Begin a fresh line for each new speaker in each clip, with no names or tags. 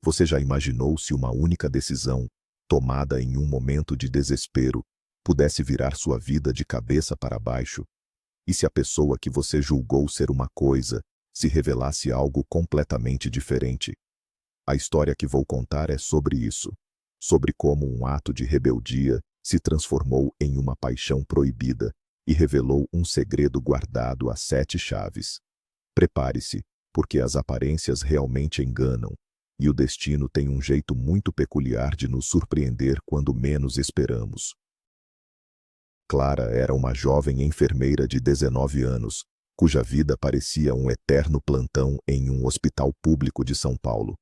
Você já imaginou se uma única decisão, tomada em um momento de desespero, pudesse virar sua vida de cabeça para baixo? E se a pessoa que você julgou ser uma coisa, se revelasse algo completamente diferente? A história que vou contar é sobre isso. Sobre como um ato de rebeldia se transformou em uma paixão proibida e revelou um segredo guardado a 7 chaves. Prepare-se, porque as aparências realmente enganam, e o destino tem um jeito muito peculiar de nos surpreender quando menos esperamos. Clara era uma jovem enfermeira de 19 anos, cuja vida parecia um eterno plantão em um hospital público de São Paulo.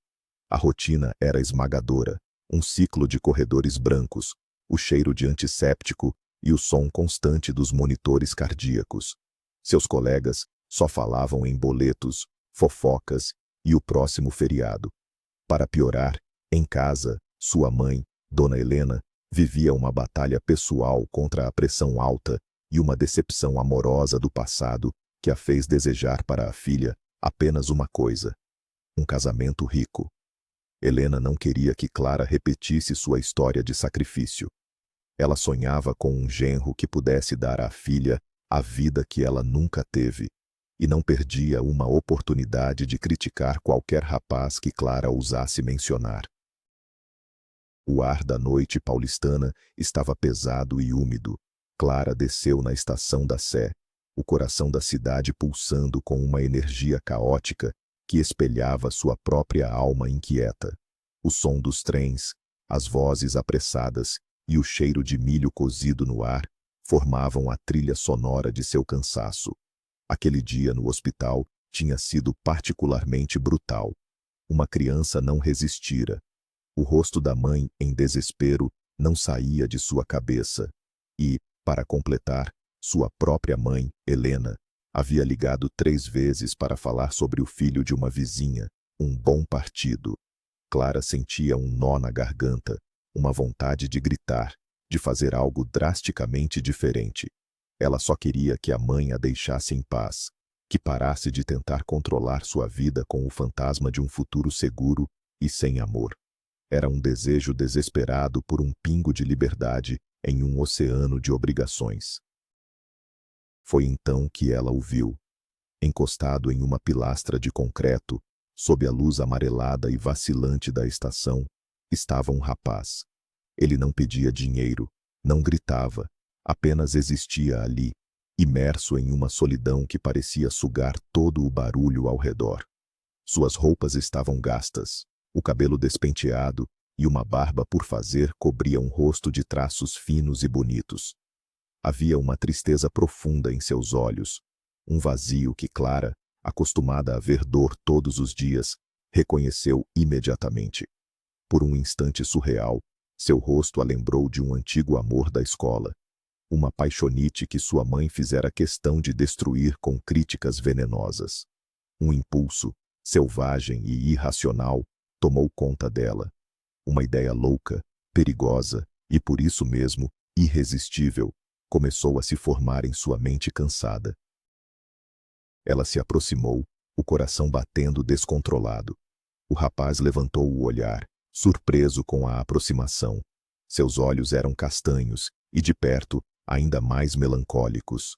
A rotina era esmagadora, um ciclo de corredores brancos, o cheiro de antisséptico e o som constante dos monitores cardíacos. Seus colegas só falavam em boletos, fofocas e o próximo feriado. Para piorar, em casa, sua mãe, Dona Helena, vivia uma batalha pessoal contra a pressão alta e uma decepção amorosa do passado que a fez desejar para a filha apenas uma coisa: um casamento rico. Helena não queria que Clara repetisse sua história de sacrifício. Ela sonhava com um genro que pudesse dar à filha a vida que ela nunca teve, e não perdia uma oportunidade de criticar qualquer rapaz que Clara ousasse mencionar. O ar da noite paulistana estava pesado e úmido. Clara desceu na estação da Sé, o coração da cidade pulsando com uma energia caótica que espelhava sua própria alma inquieta. O som dos trens, as vozes apressadas e o cheiro de milho cozido no ar formavam a trilha sonora de seu cansaço. Aquele dia no hospital tinha sido particularmente brutal. Uma criança não resistira. O rosto da mãe, em desespero, não saía de sua cabeça. E, para completar, sua própria mãe, Helena, havia ligado 3 vezes para falar sobre o filho de uma vizinha, um bom partido. Clara sentia um nó na garganta, uma vontade de gritar, de fazer algo drasticamente diferente. Ela só queria que a mãe a deixasse em paz, que parasse de tentar controlar sua vida com o fantasma de um futuro seguro e sem amor. Era um desejo desesperado por um pingo de liberdade em um oceano de obrigações. Foi então que ela o viu. Encostado em uma pilastra de concreto, sob a luz amarelada e vacilante da estação, estava um rapaz. Ele não pedia dinheiro, não gritava, apenas existia ali, imerso em uma solidão que parecia sugar todo o barulho ao redor. Suas roupas estavam gastas, o cabelo despenteado e uma barba por fazer cobriam um rosto de traços finos e bonitos. Havia uma tristeza profunda em seus olhos, um vazio que Clara, acostumada a ver dor todos os dias, reconheceu imediatamente. Por um instante surreal, seu rosto a lembrou de um antigo amor da escola, uma paixonite que sua mãe fizera questão de destruir com críticas venenosas. Um impulso, selvagem e irracional, tomou conta dela. Uma ideia louca, perigosa e, por isso mesmo, irresistível, começou a se formar em sua mente cansada. Ela se aproximou, o coração batendo descontrolado. O rapaz levantou o olhar, surpreso com a aproximação. Seus olhos eram castanhos e, de perto, ainda mais melancólicos.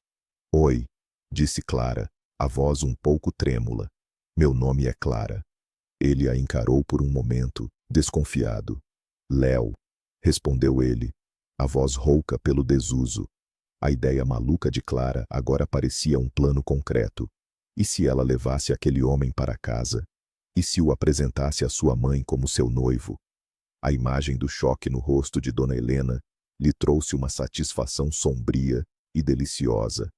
"Oi", disse Clara, a voz um pouco trêmula. "Meu nome é Clara." Ele a encarou por um momento, desconfiado. "Léo", respondeu ele, a voz rouca pelo desuso. A ideia maluca de Clara agora parecia um plano concreto. E se ela levasse aquele homem para casa? E se o apresentasse à sua mãe como seu noivo? A imagem do choque no rosto de Dona Helena lhe trouxe uma satisfação sombria e deliciosa.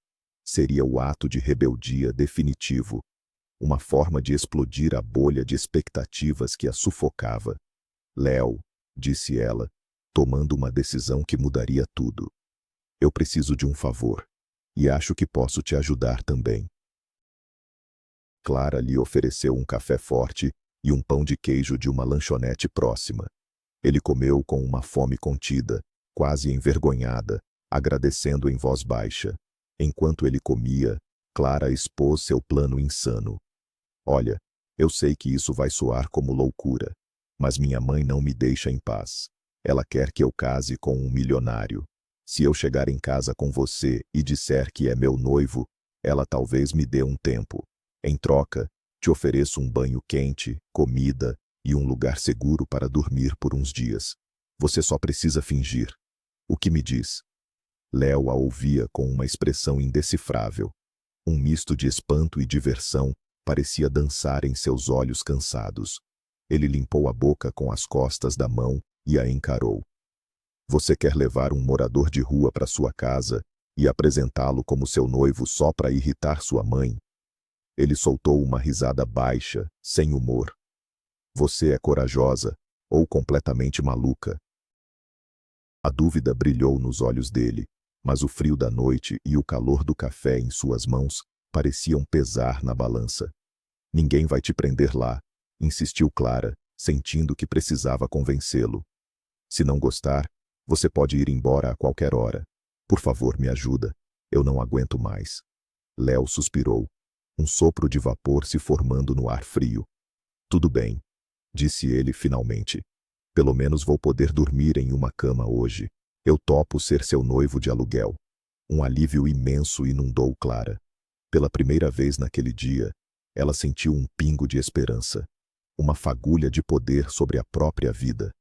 Seria o ato de rebeldia definitivo, uma forma de explodir a bolha de expectativas que a sufocava. "Léo", disse ela, tomando uma decisão que mudaria tudo. "Eu preciso de um favor, e acho que posso te ajudar também." Clara lhe ofereceu um café forte e um pão de queijo de uma lanchonete próxima. Ele comeu com uma fome contida, quase envergonhada, agradecendo em voz baixa. Enquanto ele comia, Clara expôs seu plano insano. "Olha, eu sei que isso vai soar como loucura, Mas minha mãe não me deixa em paz. Ela quer que eu case com um milionário. Se eu chegar em casa com você e disser que é meu noivo, ela talvez me dê um tempo. Em troca, te ofereço um banho quente, comida e um lugar seguro para dormir por uns dias. Você só precisa fingir. O que me diz? Léo a ouvia com uma expressão indecifrável. Um misto de espanto e diversão parecia dançar em seus olhos cansados. Ele limpou a boca com as costas da mão e a encarou. Você quer levar um morador de rua para sua casa e apresentá-lo como seu noivo só para irritar sua mãe? Ele soltou uma risada baixa, sem humor. Você é corajosa ou completamente maluca? A dúvida brilhou nos olhos dele, mas o frio da noite e o calor do café em suas mãos pareciam pesar na balança. Ninguém vai te prender lá, insistiu Clara, sentindo que precisava convencê-lo. Se não gostar, você pode ir embora a qualquer hora. Por favor, me ajuda. Eu não aguento mais. Léo suspirou. Um sopro de vapor se formando no ar frio. Tudo bem, disse ele finalmente. Pelo menos vou poder dormir em uma cama hoje. Eu topo ser seu noivo de aluguel. Um alívio imenso inundou Clara. Pela primeira vez naquele dia, ela sentiu um pingo de esperança. Uma fagulha de poder sobre a própria vida.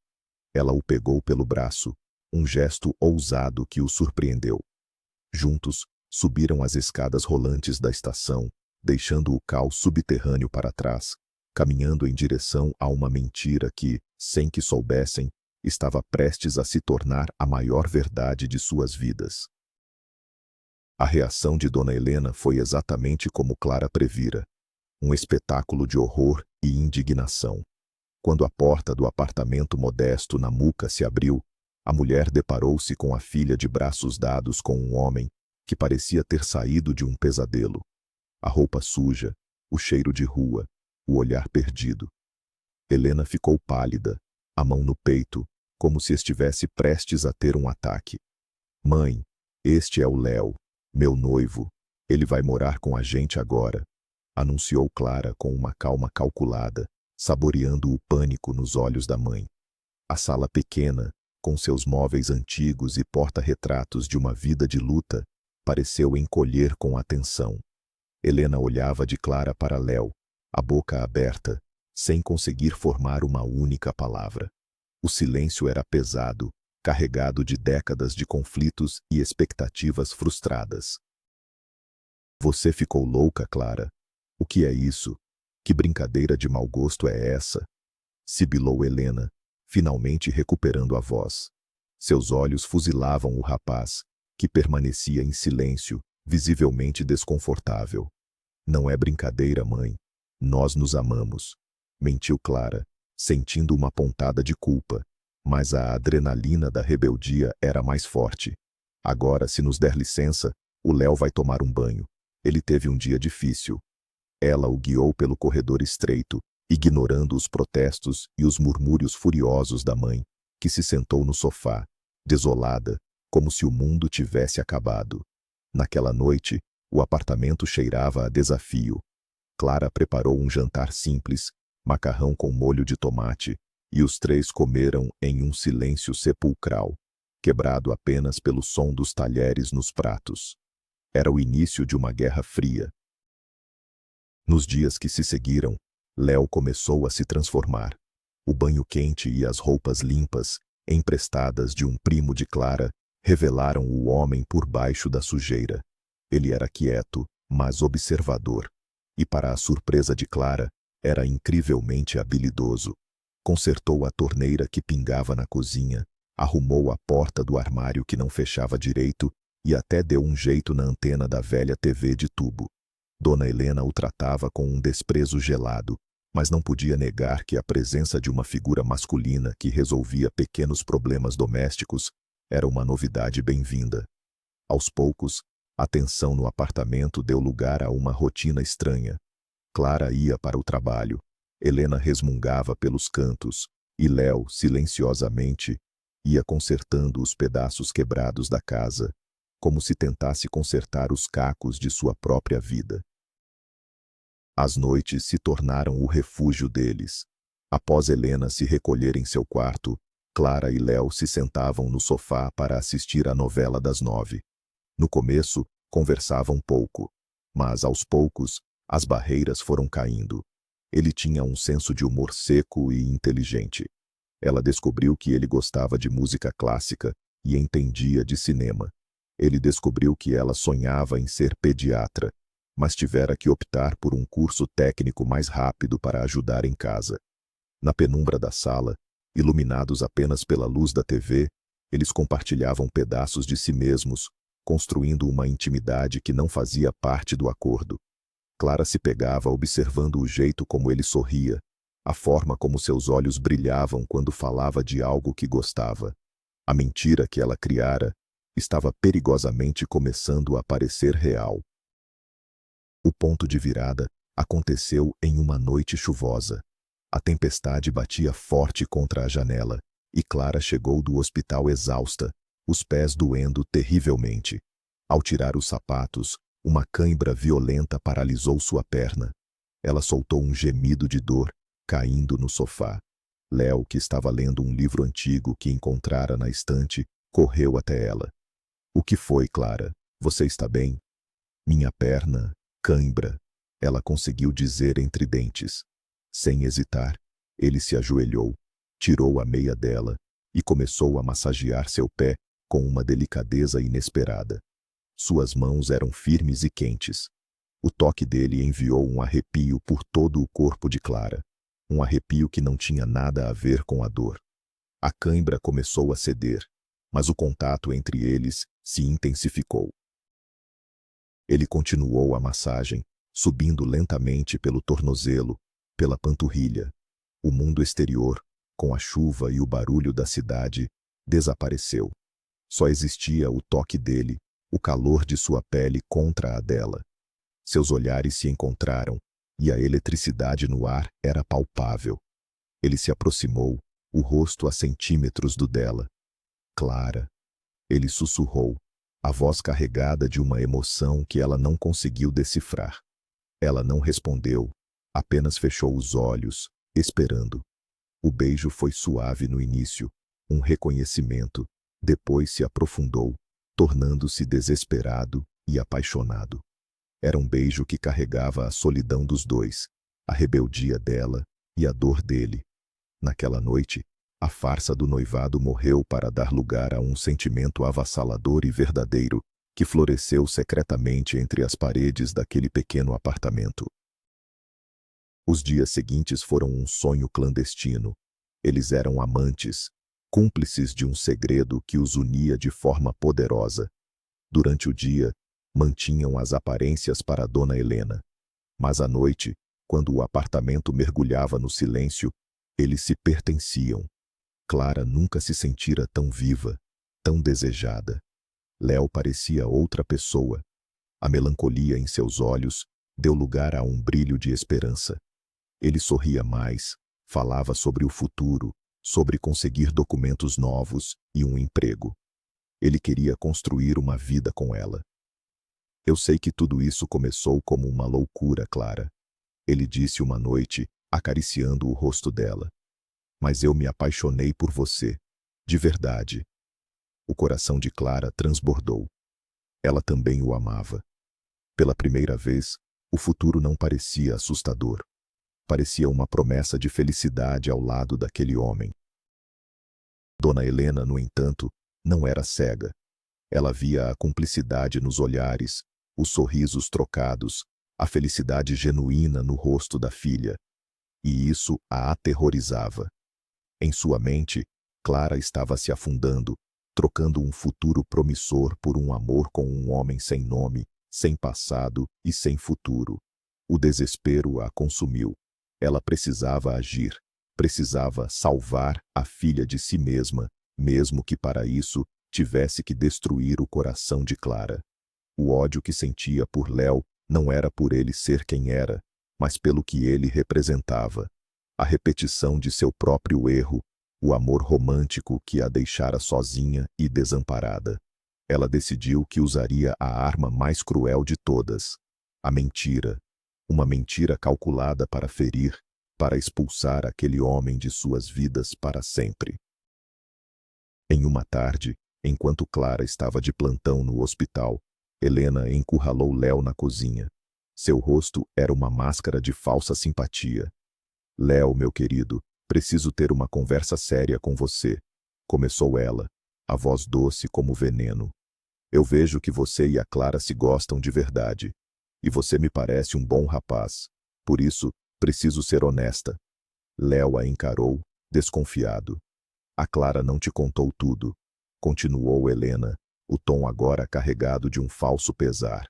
Ela o pegou pelo braço, um gesto ousado que o surpreendeu. Juntos, subiram as escadas rolantes da estação, deixando o caos subterrâneo para trás, caminhando em direção a uma mentira que, sem que soubessem, estava prestes a se tornar a maior verdade de suas vidas. A reação de Dona Helena foi exatamente como Clara previra. Um espetáculo de horror e indignação. Quando a porta do apartamento modesto na Muca se abriu, a mulher deparou-se com a filha de braços dados com um homem que parecia ter saído de um pesadelo. A roupa suja, o cheiro de rua, o olhar perdido. Helena ficou pálida, a mão no peito, como se estivesse prestes a ter um ataque. Mãe, este é o Léo, meu noivo. Ele vai morar com a gente agora, anunciou Clara com uma calma calculada, saboreando o pânico nos olhos da mãe. A sala pequena, com seus móveis antigos e porta-retratos de uma vida de luta, pareceu encolher com atenção. Helena olhava de Clara para Léo, a boca aberta, sem conseguir formar uma única palavra. O silêncio era pesado, carregado de décadas de conflitos e expectativas frustradas. Você ficou louca, Clara? O que é isso? Que brincadeira de mau gosto é essa? Sibilou Helena, finalmente recuperando a voz. Seus olhos fuzilavam o rapaz, que permanecia em silêncio, visivelmente desconfortável. Não é brincadeira, mãe. Nós nos amamos. Mentiu Clara, sentindo uma pontada de culpa, mas a adrenalina da rebeldia era mais forte. Agora, se nos der licença, o Léo vai tomar um banho. Ele teve um dia difícil. Ela o guiou pelo corredor estreito, ignorando os protestos e os murmúrios furiosos da mãe, que se sentou no sofá, desolada, como se o mundo tivesse acabado. Naquela noite, o apartamento cheirava a desafio. Clara preparou um jantar simples, macarrão com molho de tomate, e os três comeram em um silêncio sepulcral, quebrado apenas pelo som dos talheres nos pratos. Era o início de uma guerra fria. Nos dias que se seguiram, Léo começou a se transformar. O banho quente e as roupas limpas, emprestadas de um primo de Clara, revelaram o homem por baixo da sujeira. Ele era quieto, mas observador. E para a surpresa de Clara, era incrivelmente habilidoso. Consertou a torneira que pingava na cozinha, arrumou a porta do armário que não fechava direito e até deu um jeito na antena da velha TV de tubo. Dona Helena o tratava com um desprezo gelado, mas não podia negar que a presença de uma figura masculina que resolvia pequenos problemas domésticos era uma novidade bem-vinda. Aos poucos, a tensão no apartamento deu lugar a uma rotina estranha. Clara ia para o trabalho, Helena resmungava pelos cantos, e Léo, silenciosamente, ia consertando os pedaços quebrados da casa, como se tentasse consertar os cacos de sua própria vida. As noites se tornaram o refúgio deles. Após Helena se recolher em seu quarto, Clara e Léo se sentavam no sofá para assistir à novela das 9. No começo, conversavam pouco, mas aos poucos, as barreiras foram caindo. Ele tinha um senso de humor seco e inteligente. Ela descobriu que ele gostava de música clássica e entendia de cinema. Ele descobriu que ela sonhava em ser pediatra, mas tivera que optar por um curso técnico mais rápido para ajudar em casa. Na penumbra da sala, iluminados apenas pela luz da TV, eles compartilhavam pedaços de si mesmos, construindo uma intimidade que não fazia parte do acordo. Clara se pegava observando o jeito como ele sorria, a forma como seus olhos brilhavam quando falava de algo que gostava. A mentira que ela criara estava perigosamente começando a parecer real. O ponto de virada aconteceu em uma noite chuvosa. A tempestade batia forte contra a janela, e Clara chegou do hospital exausta, os pés doendo terrivelmente. Ao tirar os sapatos, uma cãibra violenta paralisou sua perna. Ela soltou um gemido de dor, caindo no sofá. Léo, que estava lendo um livro antigo que encontrara na estante, correu até ela. O que foi, Clara? Você está bem? Minha perna, cãibra, ela conseguiu dizer entre dentes. Sem hesitar, ele se ajoelhou, tirou a meia dela e começou a massagear seu pé com uma delicadeza inesperada. Suas mãos eram firmes e quentes. O toque dele enviou um arrepio por todo o corpo de Clara, um arrepio que não tinha nada a ver com a dor. A cãibra começou a ceder, mas o contato entre eles se intensificou. Ele continuou a massagem, subindo lentamente pelo tornozelo, pela panturrilha. O mundo exterior, com a chuva e o barulho da cidade, desapareceu. Só existia o toque dele, o calor de sua pele contra a dela. Seus olhares se encontraram, e a eletricidade no ar era palpável. Ele se aproximou, o rosto a centímetros do dela. Clara. Ele sussurrou, a voz carregada de uma emoção que ela não conseguiu decifrar. Ela não respondeu, apenas fechou os olhos, esperando. O beijo foi suave no início, um reconhecimento, depois se aprofundou, tornando-se desesperado e apaixonado. Era um beijo que carregava a solidão dos dois, a rebeldia dela e a dor dele. Naquela noite, a farsa do noivado morreu para dar lugar a um sentimento avassalador e verdadeiro, que floresceu secretamente entre as paredes daquele pequeno apartamento. Os dias seguintes foram um sonho clandestino. Eles eram amantes, cúmplices de um segredo que os unia de forma poderosa. Durante o dia, mantinham as aparências para Dona Helena. Mas à noite, quando o apartamento mergulhava no silêncio, eles se pertenciam. Clara nunca se sentira tão viva, tão desejada. Léo parecia outra pessoa. A melancolia em seus olhos deu lugar a um brilho de esperança. Ele sorria mais, falava sobre o futuro, sobre conseguir documentos novos e um emprego. Ele queria construir uma vida com ela. Eu sei que tudo isso começou como uma loucura, Clara. Ele disse uma noite, acariciando o rosto dela. Mas eu me apaixonei por você, de verdade. O coração de Clara transbordou. Ela também o amava. Pela primeira vez, o futuro não parecia assustador. Parecia uma promessa de felicidade ao lado daquele homem. Dona Helena, no entanto, não era cega. Ela via a cumplicidade nos olhares, os sorrisos trocados, a felicidade genuína no rosto da filha. E isso a aterrorizava. Em sua mente, Clara estava se afundando, trocando um futuro promissor por um amor com um homem sem nome, sem passado e sem futuro. O desespero a consumiu. Ela precisava agir, precisava salvar a filha de si mesma, mesmo que para isso tivesse que destruir o coração de Clara. O ódio que sentia por Léo não era por ele ser quem era, mas pelo que ele representava. A repetição de seu próprio erro, o amor romântico que a deixara sozinha e desamparada. Ela decidiu que usaria a arma mais cruel de todas, a mentira. Uma mentira calculada para ferir, para expulsar aquele homem de suas vidas para sempre. Em uma tarde, enquanto Clara estava de plantão no hospital, Helena encurralou Léo na cozinha. Seu rosto era uma máscara de falsa simpatia. Léo, meu querido, preciso ter uma conversa séria com você, começou ela, a voz doce como veneno. Eu vejo que você e a Clara se gostam de verdade. E você me parece um bom rapaz. Por isso, preciso ser honesta. Léo a encarou, desconfiado. A Clara não te contou tudo, continuou Helena, o tom agora carregado de um falso pesar.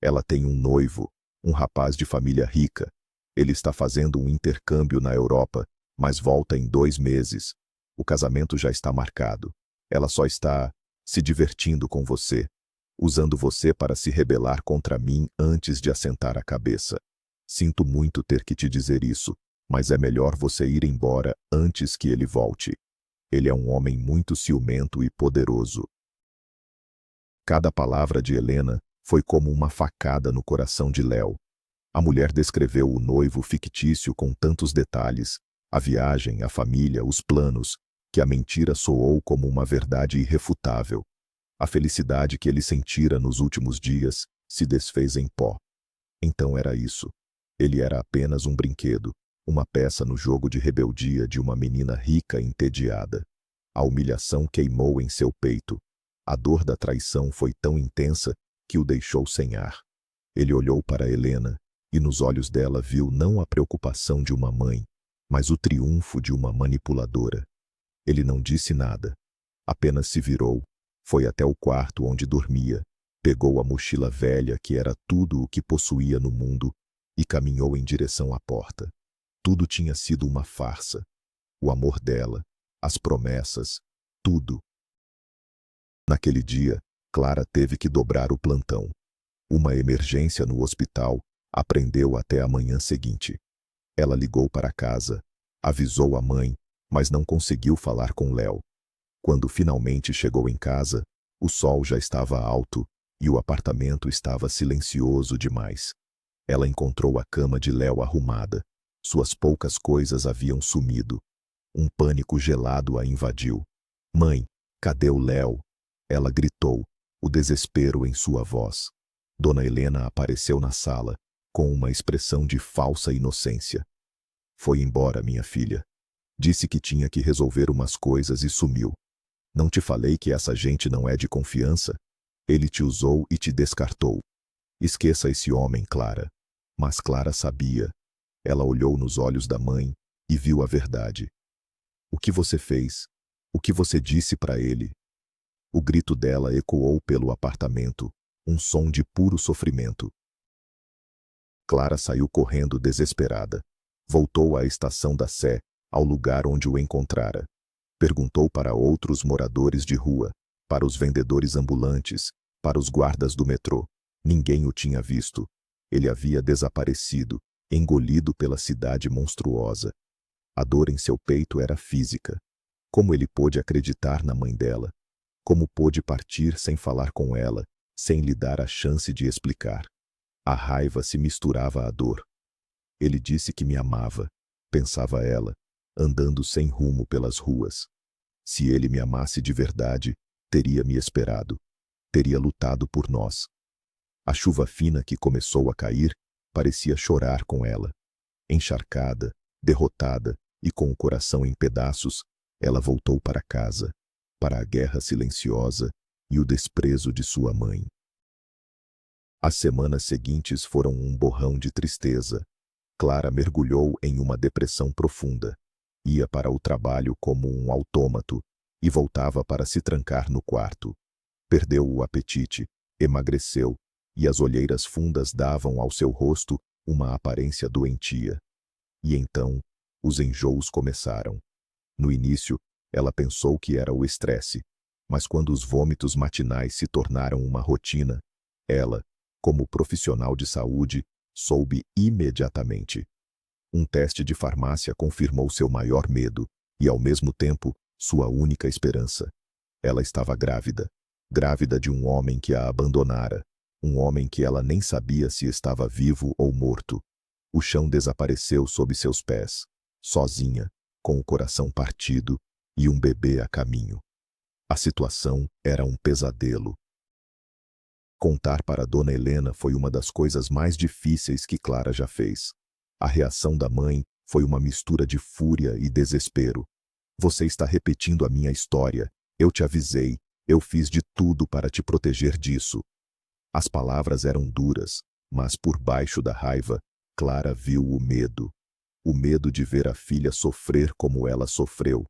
Ela tem um noivo, um rapaz de família rica. Ele está fazendo um intercâmbio na Europa, mas volta em 2 meses. O casamento já está marcado. Ela só está se divertindo com você, usando você para se rebelar contra mim antes de assentar a cabeça. Sinto muito ter que te dizer isso, mas é melhor você ir embora antes que ele volte. Ele é um homem muito ciumento e poderoso. Cada palavra de Helena foi como uma facada no coração de Léo. A mulher descreveu o noivo fictício com tantos detalhes, a viagem, a família, os planos, que a mentira soou como uma verdade irrefutável. A felicidade que ele sentira nos últimos dias se desfez em pó. Então era isso. Ele era apenas um brinquedo, uma peça no jogo de rebeldia de uma menina rica e entediada. A humilhação queimou em seu peito. A dor da traição foi tão intensa que o deixou sem ar. Ele olhou para Helena, e nos olhos dela viu não a preocupação de uma mãe, mas o triunfo de uma manipuladora. Ele não disse nada. Apenas se virou, foi até o quarto onde dormia, pegou a mochila velha que era tudo o que possuía no mundo e caminhou em direção à porta. Tudo tinha sido uma farsa. O amor dela, as promessas, tudo. Naquele dia, Clara teve que dobrar o plantão. Uma emergência no hospital a prendeu até a manhã seguinte. Ela ligou para casa, avisou a mãe, mas não conseguiu falar com Léo. Quando finalmente chegou em casa, o sol já estava alto e o apartamento estava silencioso demais. Ela encontrou a cama de Léo arrumada. Suas poucas coisas haviam sumido. Um pânico gelado a invadiu. Mãe, cadê o Léo? Ela gritou, o desespero em sua voz. Dona Helena apareceu na sala, com uma expressão de falsa inocência. Foi embora, minha filha. Disse que tinha que resolver umas coisas e sumiu. Não te falei que essa gente não é de confiança? Ele te usou e te descartou. Esqueça esse homem, Clara. Mas Clara sabia. Ela olhou nos olhos da mãe e viu a verdade. O que você fez? O que você disse para ele? O grito dela ecoou pelo apartamento, um som de puro sofrimento. Clara saiu correndo desesperada. Voltou à estação da Sé, ao lugar onde o encontrara. Perguntou para outros moradores de rua, para os vendedores ambulantes, para os guardas do metrô. Ninguém o tinha visto. Ele havia desaparecido, engolido pela cidade monstruosa. A dor em seu peito era física. Como ele pôde acreditar na mãe dela? Como pôde partir sem falar com ela, sem lhe dar a chance de explicar? A raiva se misturava à dor. Ele disse que me amava, pensava ela, andando sem rumo pelas ruas. Se ele me amasse de verdade, teria me esperado. Teria lutado por nós. A chuva fina que começou a cair parecia chorar com ela. Encharcada, derrotada e com o coração em pedaços, ela voltou para casa, para a guerra silenciosa e o desprezo de sua mãe. As semanas seguintes foram um borrão de tristeza. Clara mergulhou em uma depressão profunda. Ia para o trabalho como um autômato e voltava para se trancar no quarto. Perdeu o apetite, emagreceu, e as olheiras fundas davam ao seu rosto uma aparência doentia. E então, os enjoos começaram. No início, ela pensou que era o estresse, mas quando os vômitos matinais se tornaram uma rotina, ela, como profissional de saúde, soube imediatamente. Um teste de farmácia confirmou seu maior medo e, ao mesmo tempo, sua única esperança. Ela estava grávida. Grávida de um homem que a abandonara. Um homem que ela nem sabia se estava vivo ou morto. O chão desapareceu sob seus pés, sozinha, com o coração partido e um bebê a caminho. A situação era um pesadelo. Contar para Dona Helena foi uma das coisas mais difíceis que Clara já fez. A reação da mãe foi uma mistura de fúria e desespero. Você está repetindo a minha história. Eu te avisei. Eu fiz de tudo para te proteger disso. As palavras eram duras, mas por baixo da raiva, Clara viu o medo. O medo de ver a filha sofrer como ela sofreu.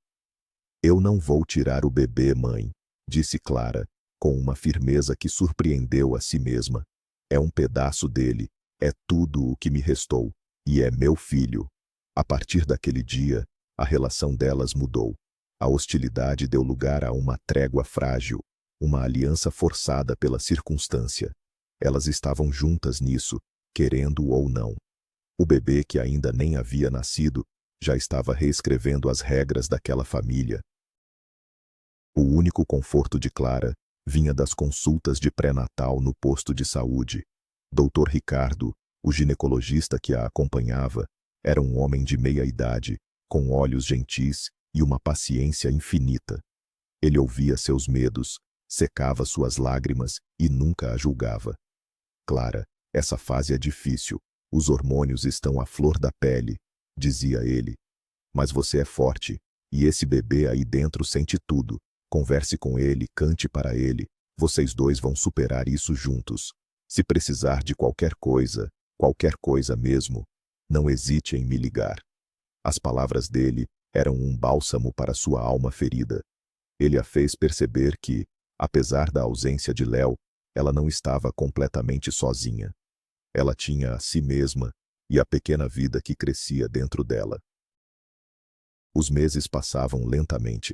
Eu não vou tirar o bebê, mãe, disse Clara, com uma firmeza que surpreendeu a si mesma. É um pedaço dele, é tudo o que me restou, e é meu filho. A partir daquele dia, a relação delas mudou. A hostilidade deu lugar a uma trégua frágil, uma aliança forçada pela circunstância. Elas estavam juntas nisso, querendo ou não. O bebê, que ainda nem havia nascido, já estava reescrevendo as regras daquela família. O único conforto de Clara vinha das consultas de pré-natal no posto de saúde. Dr. Ricardo, o ginecologista que a acompanhava, era um homem de meia idade, com olhos gentis e uma paciência infinita. Ele ouvia seus medos, secava suas lágrimas e nunca a julgava. Clara, essa fase é difícil, os hormônios estão à flor da pele, dizia ele. Mas você é forte, e esse bebê aí dentro sente tudo. Converse com ele, cante para ele, vocês dois vão superar isso juntos. Se precisar de qualquer coisa mesmo, não hesite em me ligar. As palavras dele eram um bálsamo para sua alma ferida. Ele a fez perceber que, apesar da ausência de Léo, ela não estava completamente sozinha. Ela tinha a si mesma e a pequena vida que crescia dentro dela. Os meses passavam lentamente.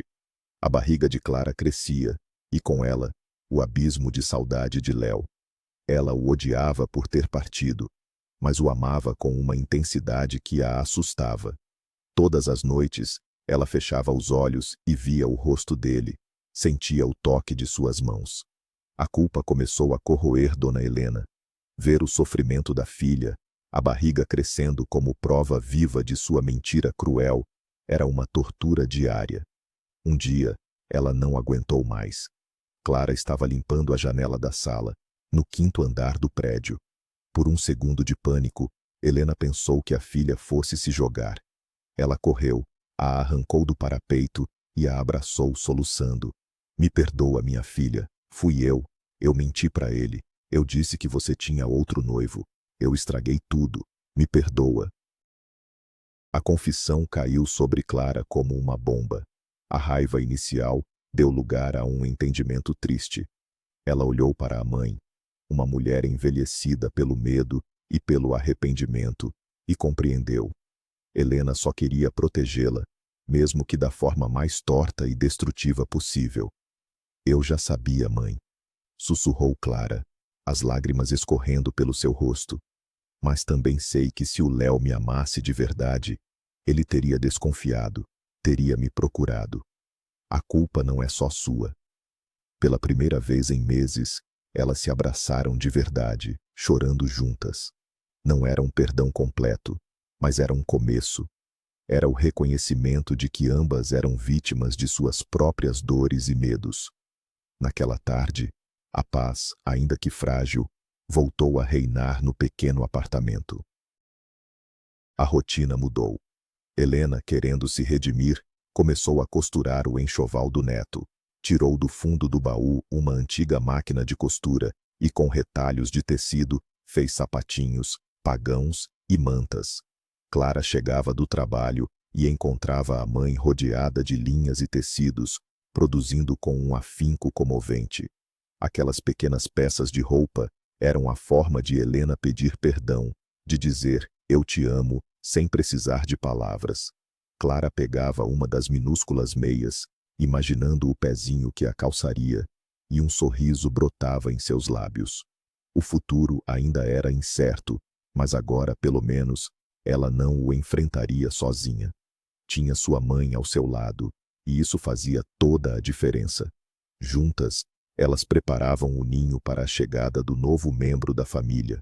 A barriga de Clara crescia, e com ela, o abismo de saudade de Léo. Ela o odiava por ter partido, mas o amava com uma intensidade que a assustava. Todas as noites, ela fechava os olhos e via o rosto dele, sentia o toque de suas mãos. A culpa começou a corroer Dona Helena. Ver o sofrimento da filha, a barriga crescendo como prova viva de sua mentira cruel, era uma tortura diária. Um dia, ela não aguentou mais. Clara estava limpando a janela da sala, no 5º andar do prédio. Por um segundo de pânico, Helena pensou que a filha fosse se jogar. Ela correu, a arrancou do parapeito e a abraçou soluçando. Me perdoa, minha filha, fui eu menti para ele, eu disse que você tinha outro noivo, eu estraguei tudo, me perdoa. A confissão caiu sobre Clara como uma bomba. A raiva inicial deu lugar a um entendimento triste. Ela olhou para a mãe, uma mulher envelhecida pelo medo e pelo arrependimento, e compreendeu. Helena só queria protegê-la, mesmo que da forma mais torta e destrutiva possível. Eu já sabia, mãe, sussurrou Clara, as lágrimas escorrendo pelo seu rosto. Mas também sei que se o Léo me amasse de verdade, ele teria desconfiado, teria me procurado. A culpa não é só sua. Pela primeira vez em meses, elas se abraçaram de verdade, chorando juntas. Não era um perdão completo, mas era um começo. Era o reconhecimento de que ambas eram vítimas de suas próprias dores e medos. Naquela tarde, a paz, ainda que frágil, voltou a reinar no pequeno apartamento. A rotina mudou. Helena, querendo se redimir, começou a costurar o enxoval do neto. Tirou do fundo do baú uma antiga máquina de costura e, com retalhos de tecido, fez sapatinhos, pagãos e mantas. Clara chegava do trabalho e encontrava a mãe rodeada de linhas e tecidos, produzindo com um afinco comovente. Aquelas pequenas peças de roupa eram a forma de Helena pedir perdão, de dizer, eu te amo, sem precisar de palavras. Clara pegava uma das minúsculas meias, imaginando o pezinho que a calçaria, e um sorriso brotava em seus lábios. O futuro ainda era incerto, mas agora, pelo menos, ela não o enfrentaria sozinha. Tinha sua mãe ao seu lado, e isso fazia toda a diferença. Juntas, elas preparavam o ninho para a chegada do novo membro da família.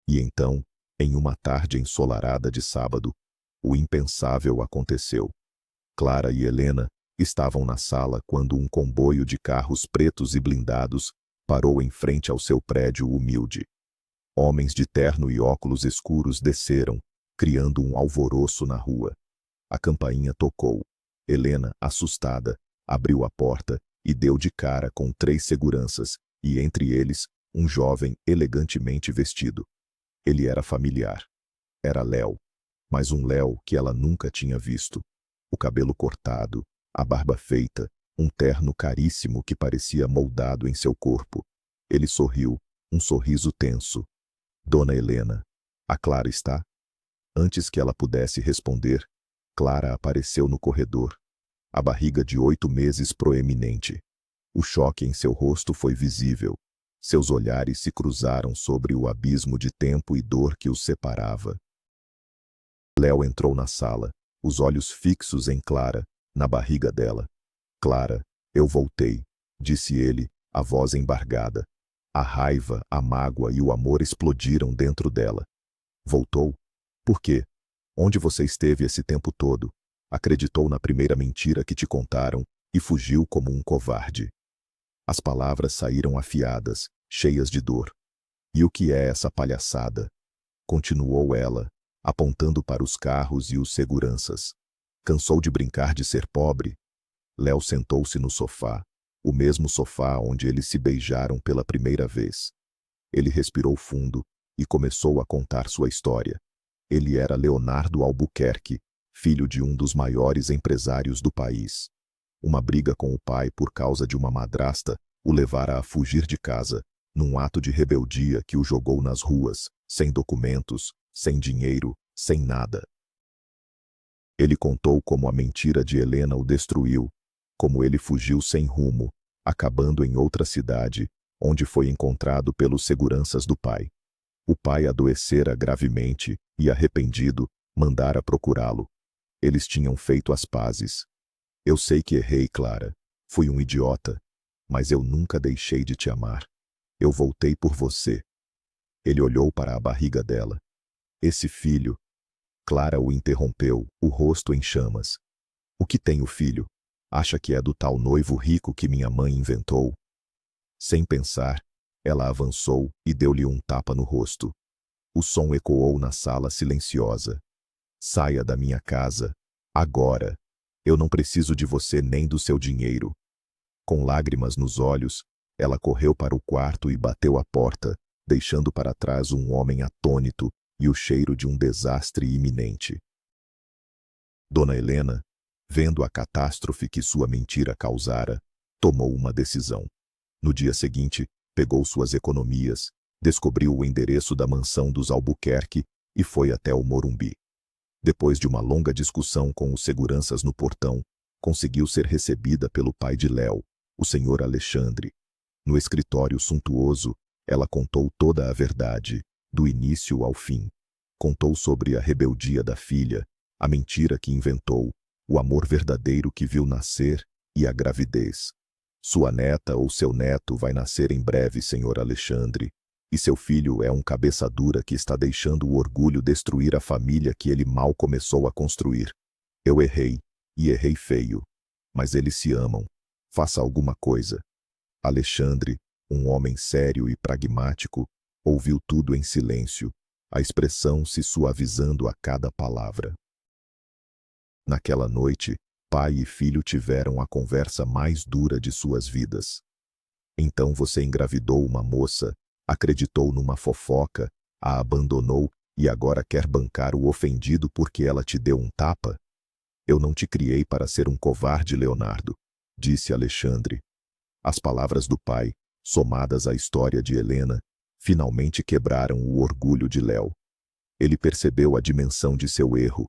E então, Em uma tarde ensolarada de sábado, o impensável aconteceu. Clara e Helena estavam na sala quando um comboio de carros pretos e blindados parou em frente ao seu prédio humilde. Homens de terno e óculos escuros desceram, criando um alvoroço na rua. A campainha tocou. Helena, assustada, abriu a porta e deu de cara com 3 seguranças, e entre eles, um jovem elegantemente vestido. Ele era familiar. Era Léo, mas um Léo que ela nunca tinha visto. O cabelo cortado, a barba feita, um terno caríssimo que parecia moldado em seu corpo. Ele sorriu, um sorriso tenso. Dona Helena, a Clara está? Antes que ela pudesse responder, Clara apareceu no corredor. A barriga de 8 meses proeminente. O choque em seu rosto foi visível. Seus olhares se cruzaram sobre o abismo de tempo e dor que os separava. Léo entrou na sala, os olhos fixos em Clara, na barriga dela. Clara, eu voltei, disse ele, a voz embargada. A raiva, a mágoa e o amor explodiram dentro dela. Voltou? Por quê? Onde você esteve esse tempo todo? Acreditou na primeira mentira que te contaram e fugiu como um covarde. As palavras saíram afiadas, cheias de dor. E o que é essa palhaçada? Continuou ela, apontando para os carros e os seguranças. Cansou de brincar de ser pobre? Léo sentou-se no sofá, o mesmo sofá onde eles se beijaram pela primeira vez. Ele respirou fundo e começou a contar sua história. Ele era Leonardo Albuquerque, filho de um dos maiores empresários do país. Uma briga com o pai por causa de uma madrasta o levara a fugir de casa, num ato de rebeldia que o jogou nas ruas, sem documentos, sem dinheiro, sem nada. Ele contou como a mentira de Helena o destruiu, como ele fugiu sem rumo, acabando em outra cidade, onde foi encontrado pelos seguranças do pai. O pai adoecera gravemente e, arrependido, mandara procurá-lo. Eles tinham feito as pazes. Eu sei que errei, Clara. Fui um idiota. Mas eu nunca deixei de te amar. Eu voltei por você. Ele olhou para a barriga dela. Esse filho... Clara o interrompeu, o rosto em chamas. O que tem o filho? Acha que é do tal noivo rico que minha mãe inventou? Sem pensar, ela avançou e deu-lhe um tapa no rosto. O som ecoou na sala silenciosa. Saia da minha casa, agora. Eu não preciso de você nem do seu dinheiro. Com lágrimas nos olhos, ela correu para o quarto e bateu a porta, deixando para trás um homem atônito e o cheiro de um desastre iminente. Dona Helena, vendo a catástrofe que sua mentira causara, tomou uma decisão. No dia seguinte, pegou suas economias, descobriu o endereço da mansão dos Albuquerque e foi até o Morumbi. Depois de uma longa discussão com os seguranças no portão, conseguiu ser recebida pelo pai de Léo, o senhor Alexandre. No escritório suntuoso, ela contou toda a verdade, do início ao fim. Contou sobre a rebeldia da filha, a mentira que inventou, o amor verdadeiro que viu nascer e a gravidez. Sua neta ou seu neto vai nascer em breve, senhor Alexandre, e seu filho é um cabeça dura que está deixando o orgulho destruir a família que ele mal começou a construir. Eu errei, e errei feio. Mas eles se amam. Faça alguma coisa. Alexandre, um homem sério e pragmático, ouviu tudo em silêncio, a expressão se suavizando a cada palavra. Naquela noite, pai e filho tiveram a conversa mais dura de suas vidas. Então você engravidou uma moça, acreditou numa fofoca, a abandonou e agora quer bancar o ofendido porque ela te deu um tapa? Eu não te criei para ser um covarde, Leonardo, disse Alexandre. As palavras do pai, somadas à história de Helena, finalmente quebraram o orgulho de Léo. Ele percebeu a dimensão de seu erro.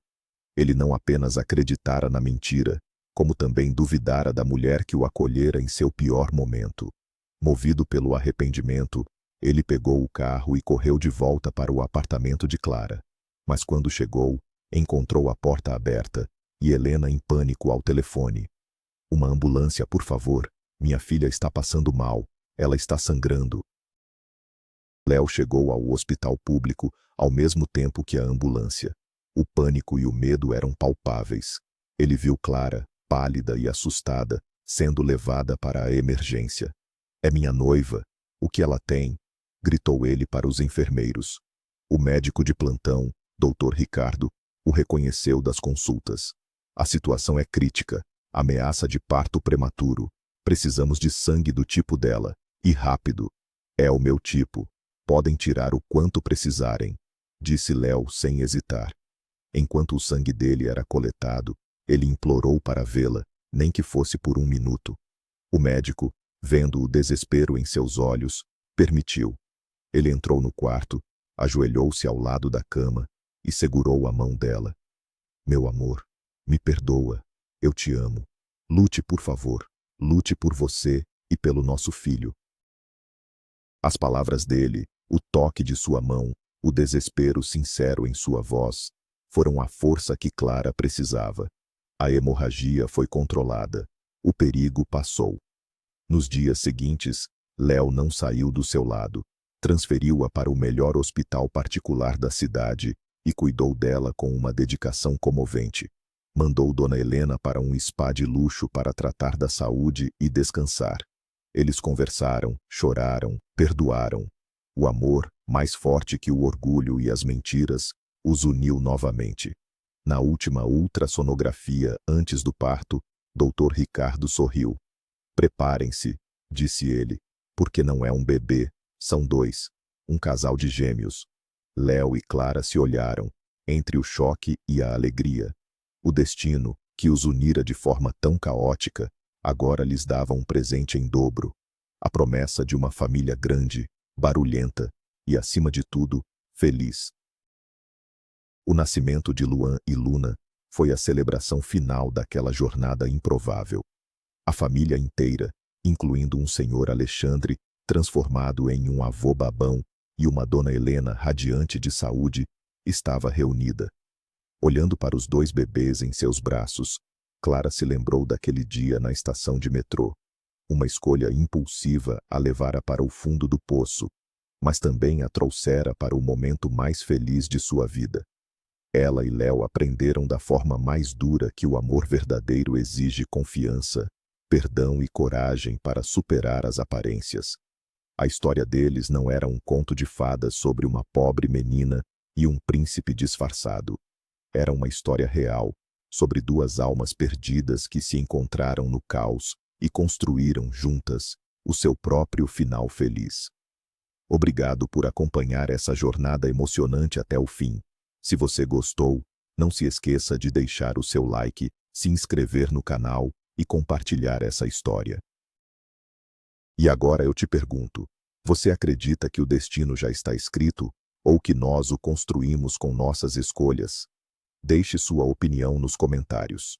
Ele não apenas acreditara na mentira, como também duvidara da mulher que o acolhera em seu pior momento. Movido pelo arrependimento, ele pegou o carro e correu de volta para o apartamento de Clara. Mas quando chegou, encontrou a porta aberta e Helena em pânico ao telefone. Uma ambulância, por favor. Minha filha está passando mal. Ela está sangrando. Léo chegou ao hospital público ao mesmo tempo que a ambulância. O pânico e o medo eram palpáveis. Ele viu Clara, pálida e assustada, sendo levada para a emergência. "É minha noiva. O que ela tem?" gritou ele para os enfermeiros. O médico de plantão, Dr. Ricardo, o reconheceu das consultas. "A situação é crítica. Ameaça de parto prematuro. Precisamos de sangue do tipo dela. E rápido." "É o meu tipo. Podem tirar o quanto precisarem", disse Léo sem hesitar. Enquanto o sangue dele era coletado, ele implorou para vê-la, nem que fosse por 1 minuto. O médico, vendo o desespero em seus olhos, permitiu. Ele entrou no quarto, ajoelhou-se ao lado da cama e segurou a mão dela. "Meu amor, me perdoa. Eu te amo. Lute, por favor. Lute por você e pelo nosso filho." As palavras dele, o toque de sua mão, o desespero sincero em sua voz, foram a força que Clara precisava. A hemorragia foi controlada. O perigo passou. Nos dias seguintes, Léo não saiu do seu lado. Transferiu-a para o melhor hospital particular da cidade e cuidou dela com uma dedicação comovente. Mandou Dona Helena para um spa de luxo para tratar da saúde e descansar. Eles conversaram, choraram, perdoaram. O amor, mais forte que o orgulho e as mentiras, os uniu novamente. Na última ultrassonografia antes do parto, Dr. Ricardo sorriu. "Preparem-se", disse ele, "porque não é um bebê, são dois, um casal de gêmeos." Léo e Clara se olharam, entre o choque e a alegria. O destino, que os unira de forma tão caótica, agora lhes dava um presente em dobro. A promessa de uma família grande, barulhenta e, acima de tudo, feliz. O nascimento de Luan e Luna foi a celebração final daquela jornada improvável. A família inteira, incluindo um senhor Alexandre, transformado em um avô babão, e uma Dona Helena radiante de saúde, estava reunida. Olhando para os dois bebês em seus braços, Clara se lembrou daquele dia na estação de metrô. Uma escolha impulsiva a levara para o fundo do poço, mas também a trouxera para o momento mais feliz de sua vida. Ela e Léo aprenderam da forma mais dura que o amor verdadeiro exige confiança, perdão e coragem para superar as aparências. A história deles não era um conto de fadas sobre uma pobre menina e um príncipe disfarçado. Era uma história real, sobre duas almas perdidas que se encontraram no caos e construíram juntas o seu próprio final feliz. Obrigado por acompanhar essa jornada emocionante até o fim. Se você gostou, não se esqueça de deixar o seu like, se inscrever no canal e compartilhar essa história. E agora eu te pergunto, você acredita que o destino já está escrito, ou que nós o construímos com nossas escolhas? Deixe sua opinião nos comentários.